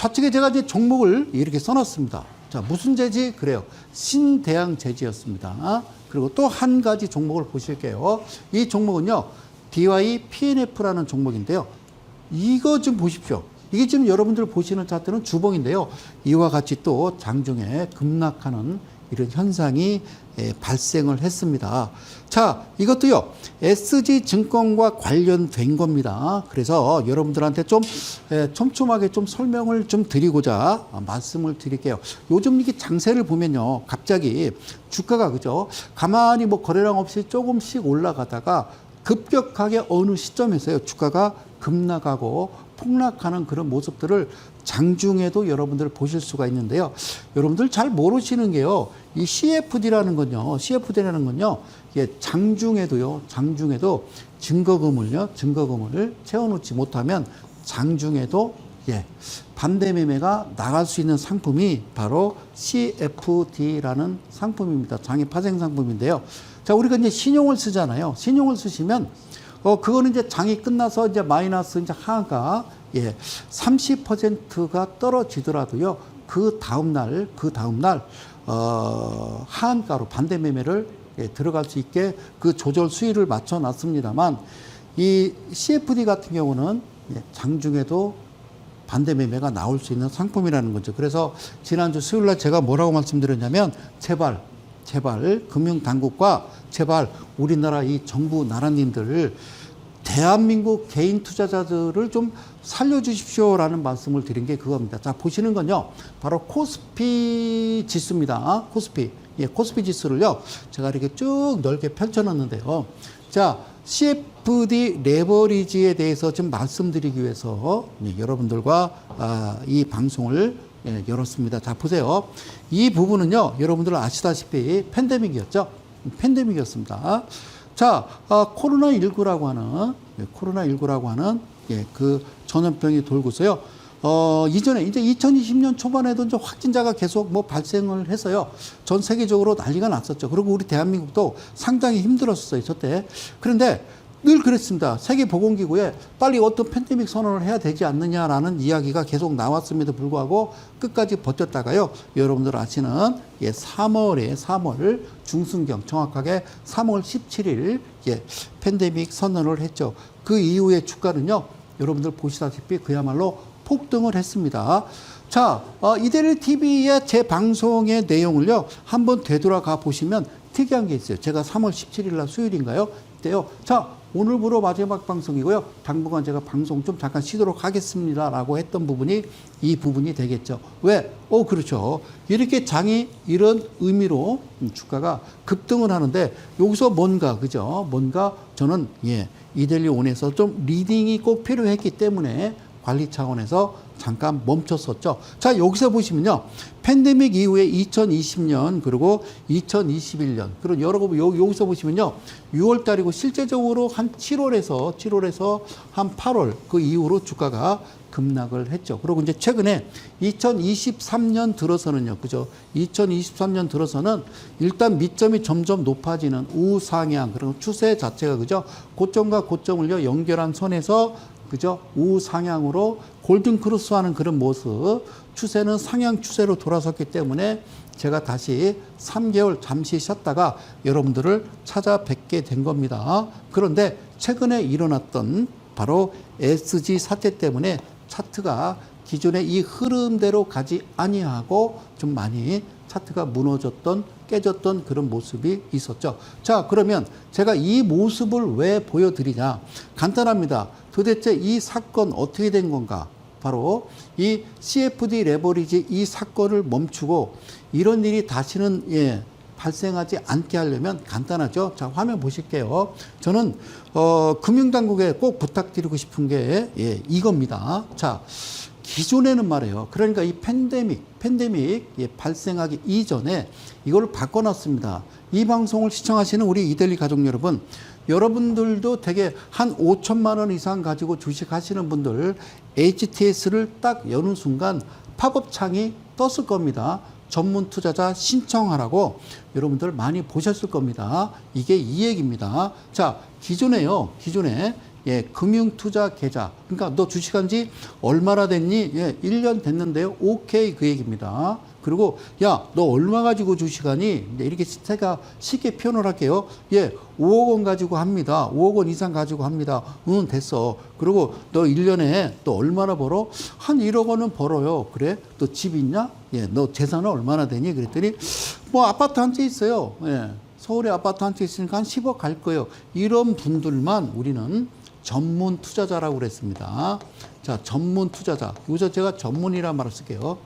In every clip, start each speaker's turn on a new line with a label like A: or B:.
A: 좌측에 제가 이제 종목을 이렇게 써놨습니다. 자, 무슨 재지? 그래요. 신대양 재지였습니다. 그리고 또 한 가지 종목을 보실게요. 이 종목은요, DYPNF라는 종목인데요. 이거 좀 보십시오. 이게 지금 여러분들 보시는 차트는 주봉인데요. 이와 같이 또 장중에 급락하는 이런 현상이 발생을 했습니다. 자, 이것도요, SG증권과 관련된 겁니다. 그래서 여러분들한테 좀 촘촘하게 좀 설명을 좀 드리고자 말씀을 드릴게요. 요즘 이게 장세를 보면요, 갑자기 주가가 그죠? 가만히 뭐 거래량 없이 조금씩 올라가다가 급격하게 어느 시점에서요, 주가가 급락하고 폭락하는 그런 모습들을 장중에도 여러분들 보실 수가 있는데요. 여러분들 잘 모르시는 게요, 이 CFD라는 건요, 이게 장중에도 증거금을 채워놓지 못하면 장중에도 반대 매매가 나갈 수 있는 상품이 바로 CFD라는 상품입니다. 장외 파생 상품인데요. 자, 우리가 이제 신용을 쓰잖아요. 신용을 쓰시면 그거는 이제 장이 끝나서 이제 마이너스 이제 하가 30%가 떨어지더라도요. 그 다음날 하한가로 반대 매매를 들어갈 수 있게 그 조절 수위를 맞춰 놨습니다만, 이 CFD 같은 경우는 장중에도 반대 매매가 나올 수 있는 상품이라는 거죠. 그래서 지난주 수요일 날 제가 뭐라고 말씀드렸냐면, 제발 금융당국과 제발 우리나라 이 정부 나라님들, 대한민국 개인 투자자들을 좀 살려주십시오라는 말씀을 드린 게 그겁니다. 자, 보시는 건요, 바로 코스피 지수입니다. 코스피 지수를요, 제가 이렇게 쭉 넓게 펼쳐놨는데요. 자, CFD 레버리지에 대해서 좀 말씀드리기 위해서 여러분들과 이 방송을 열었습니다. 자, 보세요. 이 부분은요, 여러분들 아시다시피 팬데믹이었습니다. 자, 코로나19라고 하는 그 전염병이 돌고서요. 이전에 이제 2020년 초반에도 이제 확진자가 계속 뭐 발생을 해서요. 전 세계적으로 난리가 났었죠. 그리고 우리 대한민국도 상당히 힘들었어요, 저때. 그런데 늘 그랬습니다. 세계보건기구에 빨리 어떤 팬데믹 선언을 해야 되지 않느냐라는 이야기가 계속 나왔음에도 불구하고 끝까지 버텼다가요. 여러분들 아시는 3월 중순경, 정확하게 3월 17일 팬데믹 선언을 했죠. 그 이후에 주가는요, 여러분들 보시다시피 그야말로 폭등을 했습니다. 자, 이데리 TV의 제 방송의 내용을요, 한번 되돌아가 보시면 특이한 게 있어요. 제가 3월 17일 날 수요일인가요? 그때요. 자, 오늘부로 마지막 방송이고요. 당분간 제가 방송 좀 잠깐 쉬도록 하겠습니다. 라고 했던 부분이 이 부분이 되겠죠. 왜? 그렇죠. 이렇게 장이 이런 의미로 주가가 급등을 하는데, 여기서 뭔가 저는 이델리온에서 좀 리딩이 꼭 필요했기 때문에 관리 차원에서 잠깐 멈췄었죠. 자, 여기서 보시면요, 팬데믹 이후에 2020년 그리고 2021년, 그리고 여기서 보시면요, 6월 달이고 실제적으로 한 7월에서 한 8월 그 이후로 주가가 급락을 했죠. 그리고 이제 최근에 2023년 들어서는요, 그죠? 2023년 들어서는 일단 밑점이 점점 높아지는 우상향, 그리고 추세 자체가 그죠? 고점과 고점을요 연결한 선에서 그죠? 우상향으로 골든 크로스하는 그런 모습, 추세는 상향 추세로 돌아섰기 때문에 제가 다시 3개월 잠시 쉬었다가 여러분들을 찾아뵙게 된 겁니다. 그런데 최근에 일어났던 바로 SG 사태 때문에 차트가 기존의 이 흐름대로 가지 아니하고 좀 많이 차트가 깨졌던 그런 모습이 있었죠. 자, 그러면 제가 이 모습을 왜 보여드리냐? 간단합니다. 도대체 이 사건 어떻게 된 건가? 바로 이 CFD 레버리지 이 사건을 멈추고 이런 일이 다시는 발생하지 않게 하려면 간단하죠. 자, 화면 보실게요. 저는 금융당국에 꼭 부탁드리고 싶은 게 이겁니다. 자, 기존에는 말이에요. 그러니까 이 팬데믹 발생하기 이전에 이걸 바꿔놨습니다. 이 방송을 시청하시는 우리 이델리 가족 여러분, 여러분들도 되게 한 5천만 원 이상 가지고 주식하시는 분들 HTS를 딱 여는 순간 팝업 창이 떴을 겁니다. 전문 투자자 신청하라고 여러분들 많이 보셨을 겁니다. 이게 이 얘기입니다. 자, 기존에 예, 금융투자 계좌. 그러니까 너 주식한 지 얼마나 됐니? 예, 1년 됐는데요. 오케이 그 얘기입니다. 그리고 야, 너 얼마 가지고 주식하니? 이렇게 제가 쉽게 표현을 할게요. 예, 5억 원 가지고 합니다. 5억 원 이상 가지고 합니다. 응, 됐어. 그리고 너 1년에 또 얼마나 벌어? 한 1억 원은 벌어요. 그래? 너 집 있냐? 예, 너 재산은 얼마나 되니? 그랬더니 뭐 아파트 한 채 있어요. 예, 서울에 아파트 한 채 있으니까 한 10억 갈 거예요. 이런 분들만 우리는 전문 투자자라고 그랬습니다. 자, 전문 투자자. 여기서 제가 전문이라는 말을 쓸게요.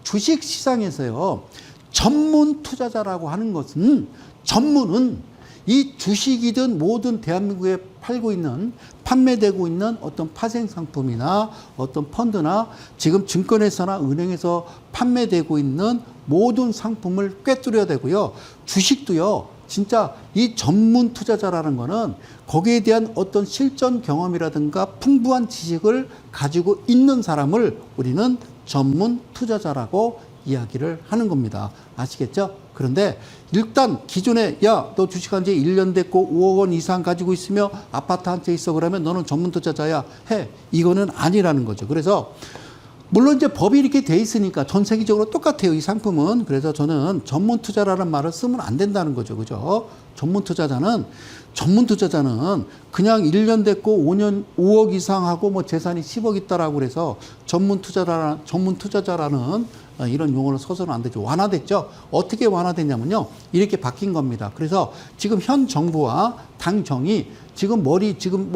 A: 주식 시장에서요, 전문 투자자라고 하는 것은, 전문은 이 주식이든 뭐든 대한민국에 팔고 있는, 판매되고 있는 어떤 파생 상품이나 어떤 펀드나 지금 증권회사나 은행에서 판매되고 있는 모든 상품을 꿰뚫어야 되고요. 주식도요, 진짜 이 전문 투자자라는 거는 거기에 대한 어떤 실전 경험이라든가 풍부한 지식을 가지고 있는 사람을 우리는 전문 투자자라고 이야기를 하는 겁니다. 아시겠죠? 그런데 일단 기존에 야, 너 주식한 지 1년 됐고 5억 원 이상 가지고 있으며 아파트 한 채 있어 그러면 너는 전문 투자자야 해. 이거는 아니라는 거죠. 그래서 물론 이제 법이 이렇게 돼 있으니까 전 세계적으로 똑같아요. 이 상품은. 그래서 저는 전문 투자라는 말을 쓰면 안 된다는 거죠. 그죠? 전문 투자자는 그냥 1년 됐고 5억 이상 하고 뭐 재산이 10억 있다라고 그래서 전문 투자자라는 이런 용어를 써서는 안 되죠. 완화됐죠. 어떻게 완화됐냐면요. 이렇게 바뀐 겁니다. 그래서 지금 현 정부와 당정이 지금 뭐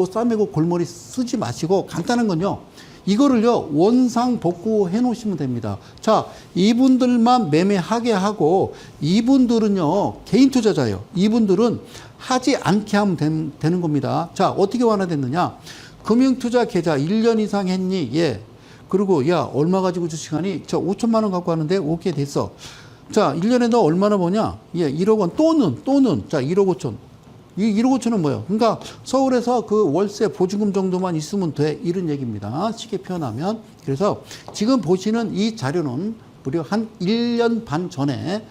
A: 싸매고 골머리 쓰지 마시고 간단한 건요. 이거를요, 원상복구 해 놓으시면 됩니다. 자, 이분들만 매매하게 하고, 이분들은요, 개인 투자자예요. 이분들은 하지 않게 하면 되는 겁니다. 자, 어떻게 완화됐느냐? 금융투자 계좌 1년 이상 했니? 예. 그리고, 야, 얼마 가지고 주식하니? 저 5천만 원 갖고 하는데, 오케이, 됐어. 자, 1년에 너 얼마나 버냐? 예, 1억 원 또는, 자, 1억 5천. 이 1억 5천은 뭐예요? 그러니까 서울에서 그 월세 보증금 정도만 있으면 돼. 이런 얘기입니다. 쉽게 표현하면. 그래서 지금 보시는 이 자료는 무려 한 1년 반 전에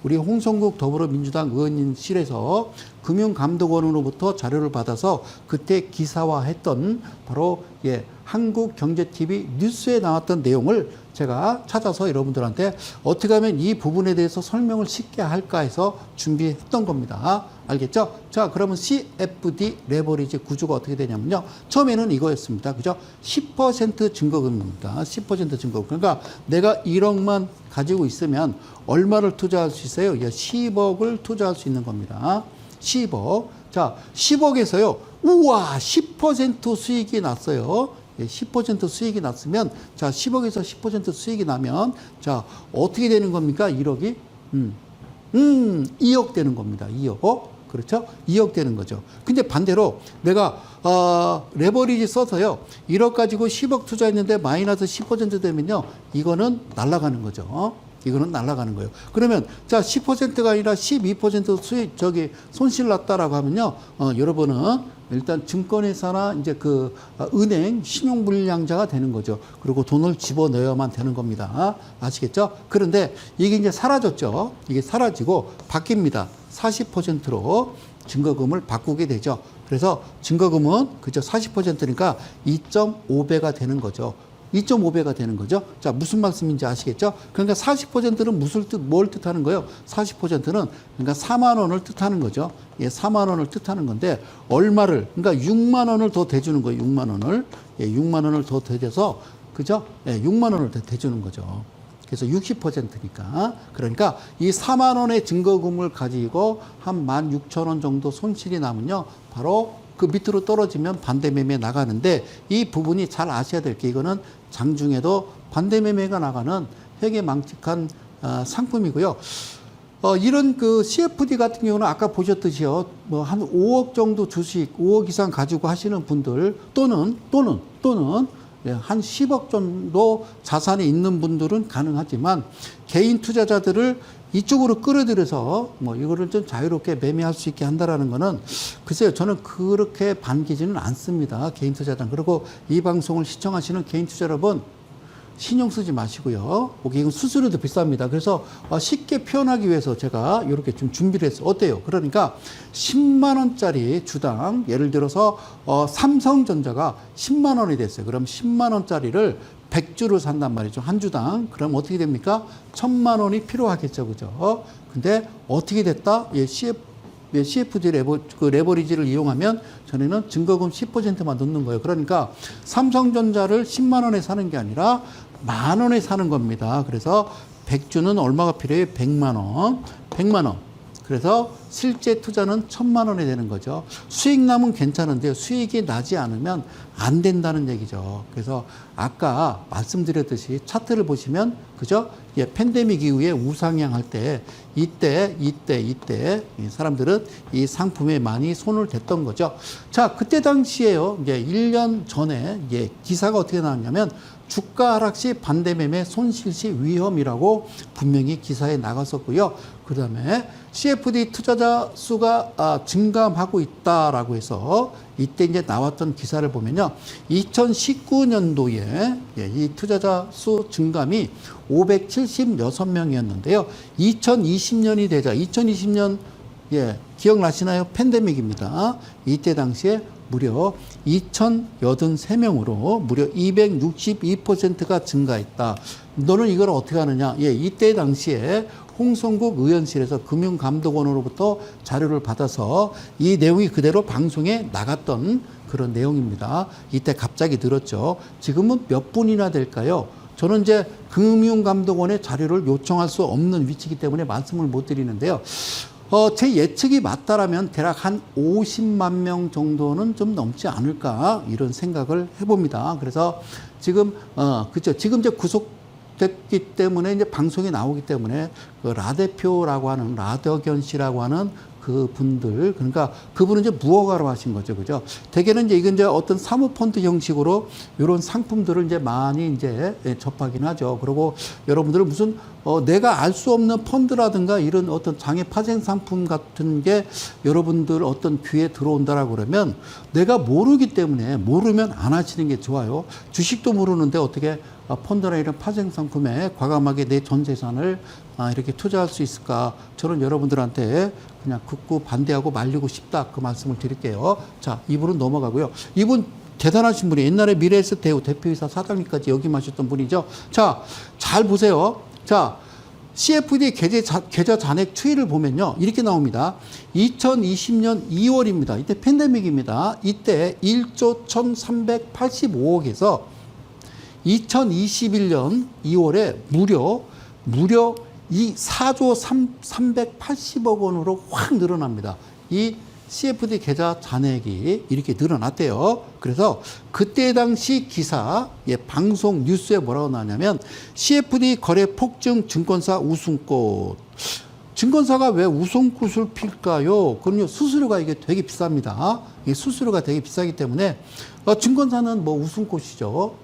A: 우리 홍성국 더불어민주당 의원님실에서 금융감독원으로부터 자료를 받아서 그때 기사화했던 바로 예, 한국경제TV 뉴스에 나왔던 내용을 제가 찾아서 여러분들한테 어떻게 하면 이 부분에 대해서 설명을 쉽게 할까 해서 준비했던 겁니다. 알겠죠? 자, 그러면 CFD 레버리지 구조가 어떻게 되냐면요. 처음에는 이거였습니다. 그죠? 10% 증거금입니다. 10% 증거금. 그러니까 내가 1억만 가지고 있으면 얼마를 투자할 수 있어요? 10억을 투자할 수 있는 겁니다. 10억. 자, 10억에서요. 우와, 10% 수익이 났어요. 10% 수익이 났으면, 자, 10억에서 10% 수익이 나면, 자, 어떻게 되는 겁니까? 1억이? 2억 되는 겁니다. 2억. 그렇죠? 2억 되는 거죠. 근데 반대로 내가, 레버리지 써서요. 1억 가지고 10억 투자했는데 마이너스 10% 되면요. 이거는 날아가는 거죠. 이거는 날아가는 거예요. 그러면, 자, 10%가 아니라 12% 수익, 손실 났다라고 하면요. 여러분은 일단 증권회사나 이제 은행 신용불량자가 되는 거죠. 그리고 돈을 집어넣어야만 되는 겁니다. 아시겠죠? 그런데 이게 이제 사라졌죠. 이게 사라지고 바뀝니다. 40%로 증거금을 바꾸게 되죠. 그래서 증거금은 그죠? 40%니까 2.5배가 되는 거죠. 2.5배가 되는 거죠. 자, 무슨 말씀인지 아시겠죠? 그러니까 40%는 뭘 뜻하는 거예요? 40%는 그러니까 4만 원을 뜻하는 거죠. 예, 4만 원을 뜻하는 건데 얼마를 그러니까 6만 원을 더 대주는 거예요. 6만 원을. 예, 6만 원을 더 대줘서 그죠? 예, 6만 원을 더 대주는 거죠. 그래서 60%니까. 그러니까 이 4만 원의 증거금을 가지고 한 16,000원 정도 손실이 나면요. 바로 그 밑으로 떨어지면 반대 매매 나가는데 이 부분이 잘 아셔야 될 게 이거는 장중에도 반대 매매가 나가는 회계망측한 상품이고요. 이런 CFD 같은 경우는 아까 보셨듯이요. 뭐 한 5억 정도 주식, 5억 이상 가지고 하시는 분들 또는 한 10억 정도 자산이 있는 분들은 가능하지만 개인 투자자들을 이쪽으로 끌어들여서 뭐 이거를 좀 자유롭게 매매할 수 있게 한다라는 거는 글쎄요, 저는 그렇게 반기지는 않습니다. 개인 투자자는. 그리고 이 방송을 시청하시는 개인 투자 여러분, 신용 쓰지 마시고요. 이건 수수료도 비쌉니다. 그래서 쉽게 표현하기 위해서 제가 이렇게 좀 준비를 했어요. 어때요? 그러니까 10만 원짜리 주당, 예를 들어서 삼성전자가 10만 원이 됐어요. 그럼 10만 원짜리를 100주를 산단 말이죠. 한 주당. 그럼 어떻게 됩니까? 1000만 원이 필요하겠죠. 그죠? 근데 어떻게 됐다? CFD 레버리지를 이용하면 전에는 증거금 10%만 넣는 거예요. 그러니까 삼성전자를 10만 원에 사는 게 아니라 만 원에 사는 겁니다. 그래서 100주는 얼마가 필요해요? 100만 원. 100만 원. 그래서 실제 투자는 1000만 원이 되는 거죠. 수익 나면 괜찮은데요. 수익이 나지 않으면 안 된다는 얘기죠. 그래서 아까 말씀드렸듯이 차트를 보시면, 그죠? 팬데믹 이후에 우상향 할 때, 이때 이 사람들은 이 상품에 많이 손을 댔던 거죠. 자, 그때 당시에요. 이제 1년 전에 기사가 어떻게 나왔냐면, 주가 하락 시 반대매매 손실 시 위험이라고 분명히 기사에 나갔었고요. 그 다음에 CFD 투자자 수가 증감하고 있다라고 해서 이때 이제 나왔던 기사를 보면요. 2019년도에 이 투자자 수 증감이 576명이었는데요. 2020년이 되자, 2020년, 기억나시나요? 팬데믹입니다. 이때 당시에 무려 2,083명으로 무려 262%가 증가했다. 너는 이걸 어떻게 하느냐? 이때 당시에 홍성국 의원실에서 금융감독원으로부터 자료를 받아서 이 내용이 그대로 방송에 나갔던 그런 내용입니다. 이때 갑자기 늘었죠. 지금은 몇 분이나 될까요? 저는 이제 금융감독원의 자료를 요청할 수 없는 위치이기 때문에 말씀을 못 드리는데요. 제 예측이 맞다라면 대략 한 50만 명 정도는 좀 넘지 않을까 이런 생각을 해봅니다. 그래서 지금 그렇죠. 지금 이제 구속됐기 때문에 이제 방송에 나오기 때문에 그 라 대표라고 하는 라더견 씨라고 하는 그 분들, 그러니까 그분은 이제 무허가로 하신 거죠. 그죠? 대개는 이제 이건 이제 어떤 사모펀드 형식으로 이런 상품들을 이제 많이 이제 접하긴 하죠. 그리고 여러분들은 무슨 내가 알 수 없는 펀드라든가 이런 어떤 장외 파생 상품 같은 게 여러분들 어떤 귀에 들어온다라고 그러면 내가 모르기 때문에 모르면 안 하시는 게 좋아요. 주식도 모르는데 어떻게 펀드나 이런 파생 상품에 과감하게 내 전 재산을 이렇게 투자할 수 있을까? 저는 여러분들한테 그냥 극구 반대하고 말리고 싶다. 그 말씀을 드릴게요. 자, 이분은 넘어가고요. 이분 대단하신 분이 옛날에 미래에셋 대표이사 사장님까지 역임하셨던 분이죠. 자, 잘 보세요. 자, CFD 계좌 잔액 추이를 보면요. 이렇게 나옵니다. 2020년 2월입니다. 이때 팬데믹입니다. 이때 1조 1385억에서 2021년 2월에 무려 이 4조 380억 원으로 확 늘어납니다. 이 CFD 계좌 잔액이 이렇게 늘어났대요. 그래서 그때 당시 기사, 방송 뉴스에 뭐라고 나왔냐면 CFD 거래 폭증 증권사 웃음꽃. 증권사가 왜 웃음꽃을 필까요? 그럼요, 수수료가 이게 되게 비쌉니다. 이 수수료가 되게 비싸기 때문에 증권사는 뭐 웃음꽃이죠.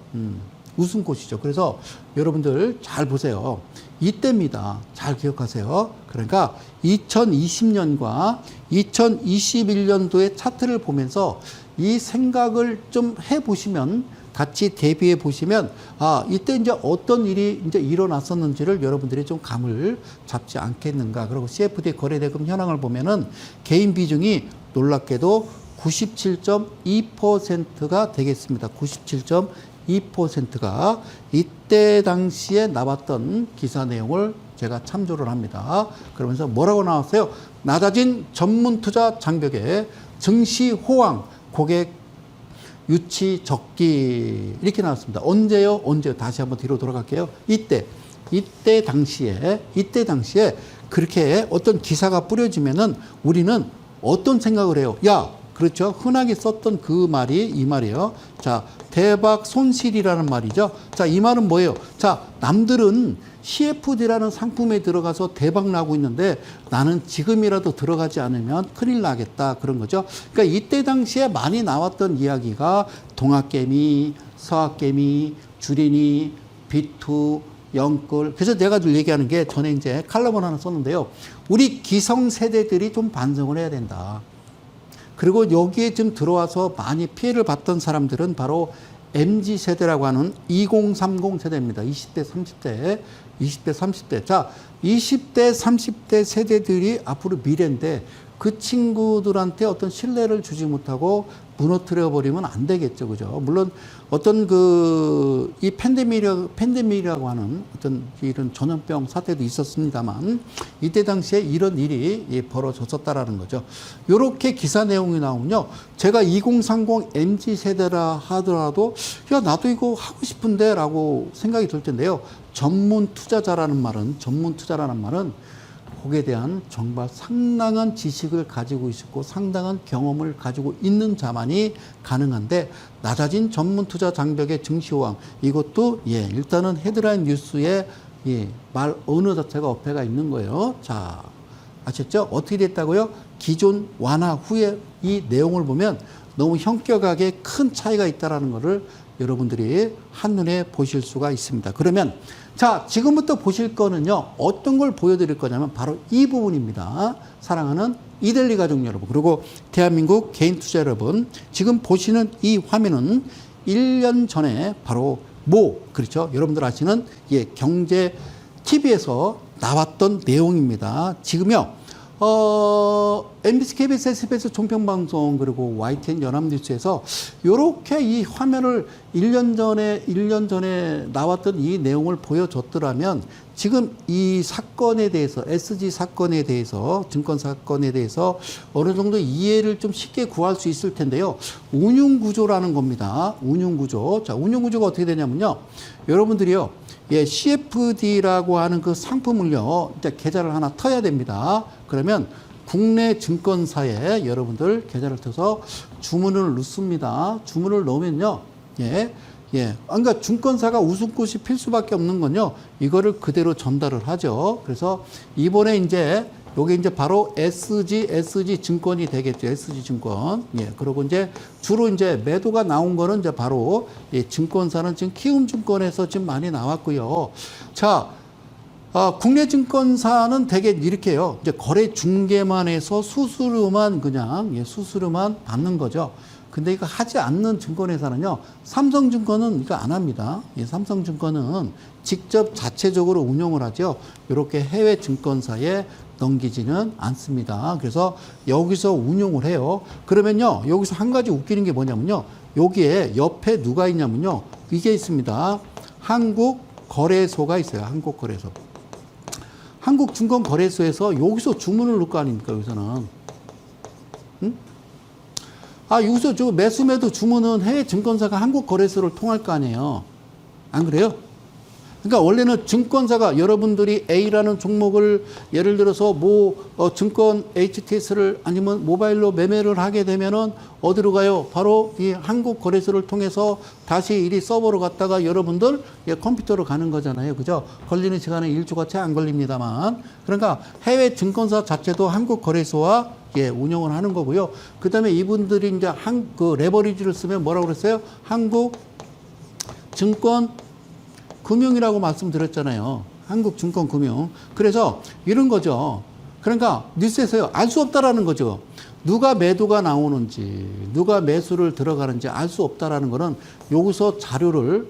A: 웃음꽃이죠. 그래서 여러분들 잘 보세요. 이때입니다. 잘 기억하세요. 그러니까 2020년과 2021년도의 차트를 보면서 이 생각을 좀 해보시면, 같이 대비해 보시면, 이때 이제 어떤 일이 이제 일어났었는지를 여러분들이 좀 감을 잡지 않겠는가. 그리고 CFD 거래대금 현황을 보면은 개인 비중이 놀랍게도 97.2%가 되겠습니다. 97.2%가 이때 당시에 나왔던 기사 내용을 제가 참조를 합니다. 그러면서 뭐라고 나왔어요? 낮아진 전문 투자 장벽에 증시 호황, 고객 유치 적기, 이렇게 나왔습니다. 언제요? 다시 한번 뒤로 돌아갈게요. 이때 당시에 그렇게 어떤 기사가 뿌려지면은 우리는 어떤 생각을 해요? 그렇죠. 흔하게 썼던 그 말이 이 말이에요. 자, 대박 손실이라는 말이죠. 자, 이 말은 뭐예요? 자, 남들은 CFD라는 상품에 들어가서 대박 나고 있는데 나는 지금이라도 들어가지 않으면 큰일 나겠다. 그런 거죠. 그러니까 이때 당시에 많이 나왔던 이야기가 동학개미, 서학개미, 주린이, 비투, 영끌. 그래서 내가 늘 얘기하는 게, 전에 이제 칼럼을 하나 썼는데요. 우리 기성세대들이 좀 반성을 해야 된다. 그리고 여기에 좀 들어와서 많이 피해를 봤던 사람들은 바로 MZ세대라고 하는 2030 세대입니다. 20대, 30대, 20대, 30대. 자, 20대, 30대 세대들이 앞으로 미래인데 그 친구들한테 어떤 신뢰를 주지 못하고 무너뜨려 버리면 안 되겠죠. 그죠? 물론 어떤 이 팬데믹이라고 하는 어떤 이런 전염병 사태도 있었습니다만 이때 당시에 이런 일이 벌어졌었다라는 거죠. 요렇게 기사 내용이 나오면요. 제가 2030 MZ 세대라 하더라도 야, 나도 이거 하고 싶은데 라고 생각이 들 텐데요. 전문 투자라는 말은 거기에 대한 정말 상당한 지식을 가지고 있고 상당한 경험을 가지고 있는 자만이 가능한데 낮아진 전문 투자 장벽의 증시호황 이것도 일단은 헤드라인 뉴스에 말 언어 자체가 어폐가 있는 거예요. 자, 아셨죠? 어떻게 됐다고요? 기존 완화 후에 이 내용을 보면 너무 현격하게 큰 차이가 있다라는 것을 여러분들이 한눈에 보실 수가 있습니다. 그러면 자, 지금부터 보실 거는요, 어떤 걸 보여드릴 거냐면 바로 이 부분입니다. 사랑하는 이델리 가족 여러분, 그리고 대한민국 개인 투자 여러분, 지금 보시는 이 화면은 1년 전에 바로 그렇죠? 여러분들 아시는 경제 TV에서 나왔던 내용입니다. 지금요, MBC, KBS, SBS 종편방송 그리고 YTN 연합뉴스에서 이렇게 이 화면을 1년 전에 나왔던 이 내용을 보여줬더라면 지금 이 사건에 대해서 SG 사건에 대해서 증권 사건에 대해서 어느 정도 이해를 좀 쉽게 구할 수 있을 텐데요. 운용구조라는 겁니다. 운용구조. 자, 운용구조가 어떻게 되냐면요. 여러분들이요. CFD라고 하는 그 상품을요. 이제 계좌를 하나 터야 됩니다. 그러면 국내 증권사에 여러분들 계좌를 터서 주문을 넣습니다. 주문을 넣으면요. 그러니까 증권사가 웃음꽃이 필 수밖에 없는 건요. 이거를 그대로 전달을 하죠. 그래서 이번에 이제 요게 이제 바로 SG 증권이 되겠죠. SG 증권. 그리고 이제 주로 이제 매도가 나온 거는 이제 바로 증권사는 지금 키움증권에서 지금 많이 나왔고요. 자, 국내 증권사는 대개 이렇게요. 이제 거래 중개만 해서 수수료만 수수료만 받는 거죠. 근데 이거 하지 않는 증권회사는요, 삼성증권은 이거 안 합니다. 삼성증권은 직접 자체적으로 운영을 하죠. 이렇게 해외 증권사에 넘기지는 않습니다. 그래서 여기서 운용을 해요. 그러면요, 여기서 한 가지 웃기는 게 뭐냐면요, 여기에 옆에 누가 있냐면요, 이게 있습니다. 한국거래소가 있어요. 한국거래소. 한국증권거래소에서 여기서 주문을 넣을 거 아닙니까, 여기서는. 여기서 저 매수매도 주문은 해외 증권사가 한국거래소를 통할 거 아니에요. 안 그래요? 그러니까 원래는 증권사가 여러분들이 A라는 종목을 예를 들어서 증권 HTS를 아니면 모바일로 매매를 하게 되면은 어디로 가요? 바로 이 한국거래소를 통해서 다시 이 서버로 갔다가 여러분들 컴퓨터로 가는 거잖아요. 그죠? 걸리는 시간은 일주가 채 안 걸립니다만. 그러니까 해외 증권사 자체도 한국거래소와 운영을 하는 거고요. 그 다음에 이분들이 이제 레버리지를 쓰면 뭐라고 그랬어요? 한국증권 금융이라고 말씀드렸잖아요. 한국증권금융. 그래서 이런 거죠. 그러니까 뉴스에서요. 알 수 없다라는 거죠. 누가 매도가 나오는지, 누가 매수를 들어가는지 알 수 없다라는 거는 여기서 자료를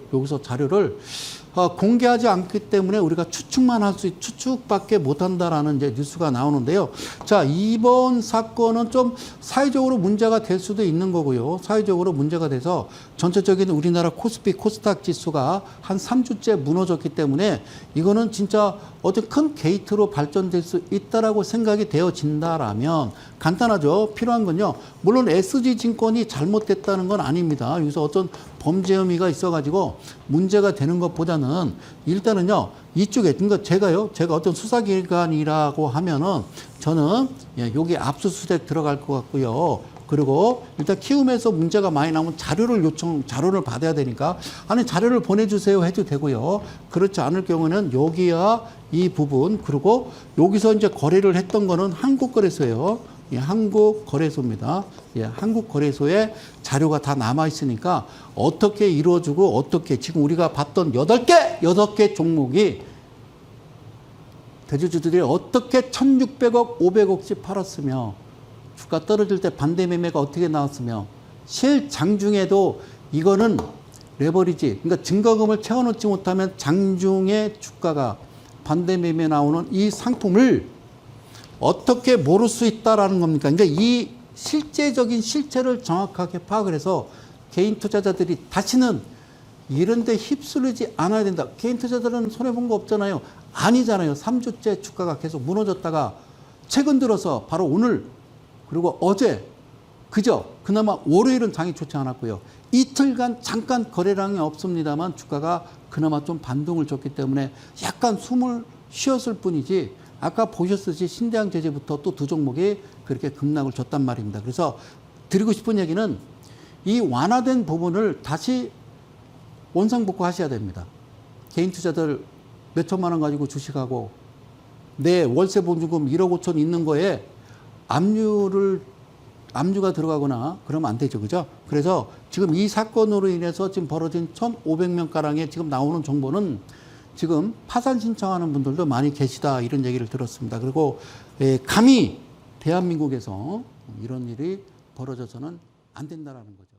A: 공개하지 않기 때문에 우리가 추측밖에 못한다라는 이제 뉴스가 나오는데요. 자, 이번 사건은 좀 사회적으로 문제가 될 수도 있는 거고요. 사회적으로 문제가 돼서 전체적인 우리나라 코스피, 코스닥 지수가 한 3주째 무너졌기 때문에 이거는 진짜 어떤 큰 게이트로 발전될 수 있다라고 생각이 되어진다라면 간단하죠. 필요한 건요. 물론 SG증권이 잘못됐다는 건 아닙니다. 여기서 어떤 범죄 혐의가 있어가지고 문제가 되는 것보다는 일단은요, 이쪽에, 그러니까 제가 어떤 수사기관이라고 하면은 저는 여기 압수수색 들어갈 것 같고요. 그리고 일단 키움에서 문제가 많이 나오면 자료를 받아야 되니까, 아니, 자료를 보내주세요 해도 되고요. 그렇지 않을 경우는 여기야 이 부분, 그리고 여기서 이제 거래를 했던 거는 한국거래소예요. 한국거래소입니다. 한국거래소에 자료가 다 남아있으니까 어떻게 이루어지고 어떻게 지금 우리가 봤던 8개 종목이 대주주들이 어떻게 1,600억, 500억씩 팔았으며 주가 떨어질 때 반대 매매가 어떻게 나왔으며 실장중에도 이거는 레버리지, 그러니까 증거금을 채워넣지 못하면 장중에 주가가 반대 매매 나오는 이 상품을 어떻게 모를 수 있다라는 겁니까? 그러니까 이 실제적인 실체를 정확하게 파악을 해서 개인 투자자들이 다시는 이런 데 휩쓸리지 않아야 된다. 개인 투자자들은 손해본 거 없잖아요. 아니잖아요. 3주째 주가가 계속 무너졌다가 최근 들어서 바로 오늘 그리고 어제 그저 그나마 월요일은 장이 좋지 않았고요. 이틀간 잠깐 거래량이 없습니다만 주가가 그나마 좀 반등을 줬기 때문에 약간 숨을 쉬었을 뿐이지 아까 보셨듯이 신대양 제재부터 또 두 종목이 그렇게 급락을 줬단 말입니다. 그래서 드리고 싶은 얘기는 이 완화된 부분을 다시 원상복구하셔야 됩니다. 개인 투자들 몇 천만 원 가지고 주식하고 내 월세 보증금 1억 5천 있는 거에 압류가 들어가거나 그러면 안 되죠. 그죠? 그래서 지금 이 사건으로 인해서 지금 벌어진 1,500명 가량의 지금 나오는 정보는 지금 파산 신청하는 분들도 많이 계시다 이런 얘기를 들었습니다. 그리고 감히 대한민국에서 이런 일이 벌어져서는 안 된다라는 거죠.